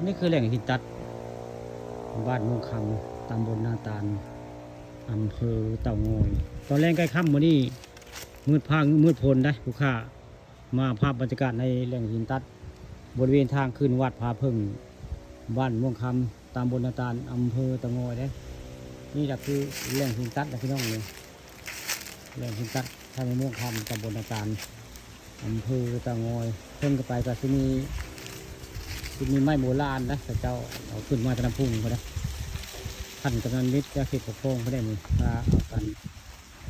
นี่คือแหล่งหินตัดบ้านม่วงคำตำบลนาตาลอำเภอเต่างอยตอนแรกใกล้ค่ำวันนี้มืดพางมืดพลได้ลูกค้ามาภาพบรรยากาศในแหล่งหินตัดบริเวณทางขึ้นวัดพาพึ่งบ้านม่วงคำตำบลนาตาลอำเภอเต่างอยได้นี่แหละคือแหล่งหินตัดนะพี่น้องเลยแหล่งหินตัดทางม่วงคำตำบลนาตาลอำเภอเต่างอยเพิ่งไปกับที่มีไม้โบราณนะแต่เจ้าเอาขึ้นมาจากน้ำพุ่งเขาได้ท่านกำนันนิดจะเก็บกระโปรงเขาได้นี่มาเอากัน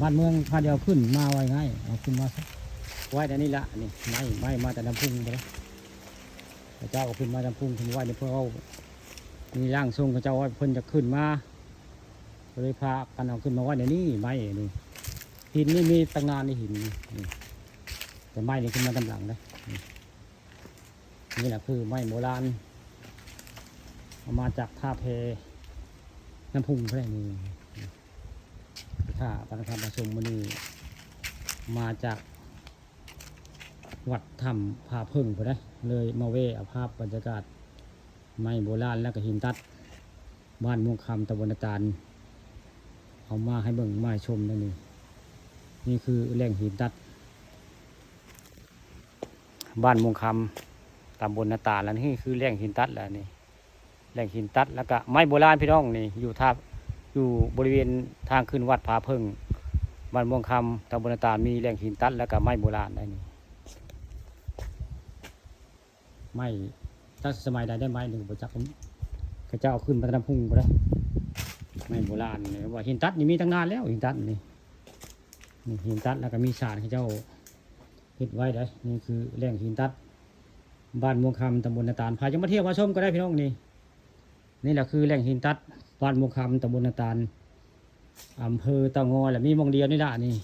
บ้านเมืองพาเดียวขึ้นมาไว้ง่ายเอาขึ้นมาสักไว้แต่นี่ละนี่ไม้มาจากน้ำพุ่งไปแล้วแต่เจ้าเอาขึ้นมาจากน้ำพุ่งถึงไว้ในเพื่อเขามีร่างทรงเขาเจ้าว่าเพิ่นจะขึ้นมาเลยพากันเอาขึ้นมาไว้ในนี่ไม้นี่หินนี่มีตั้งนานในหินนี่แต่ไม้นี่ขึ้นมาตำหลังนะนี่แหละคือไม้โบราณเอามาจากท่าเพน้ำพุ่งแค่นี้ท่าปานคำประชุมมันนี่มาจากวัดถ้ำผาพึ่งไปได้เลยมาเวเอาภาพบรรยากาศไม้โบราณแล้วก็หินตัดบ้านม่วงคำตำบลนาตาลเอามาให้เบิ่งมาชมนั่นนี่คือแหล่งหินตัดบ้านม่วงคำตำบลนาตาลแล้วนี่คือแหล่งหินตัดแล้วนี่แหล่งหินตัดแล้วก็ไม้โบราณพี่น้องนี่อยู่บริเวณทางขึ้นวัดผาเพิ่งบ้านม่วงคำตำบลนาตาลมีแหล่งหินตัดแล้วก็ไม้โบราณได้นี่ไม้ตั้งสมัยใดได้ไม้หนึ่งประจักษ์ข้าเจ้าเอาขึ้นมาทำพุ่งไปได้ไม้โบราณเนี่ยว่าหินตัดนี่มีตั้งนานแล้วหินตัดนี่หินตัดแล้วก็มีสารข้าเจ้าเฮ็ดไว้ได้นี่คือแหล่งหินตัดบ้านม่วงคำตำบลนาตาลพาจะมาเที่ยวมาชมก็ได้พี่น้องนี่แหละคือแหล่งหินตัดบ้านม่วงคำตำบลนาตาลอำเภอเต่างอยแหละมีมองเดียวนี่ละนี่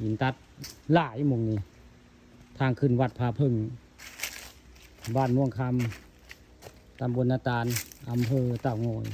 หินตัดหลายมองนี่ทางขึ้นวัดพาพึ่งบ้านม่วงคำตำบลนาตาลอำเภอเต่างอย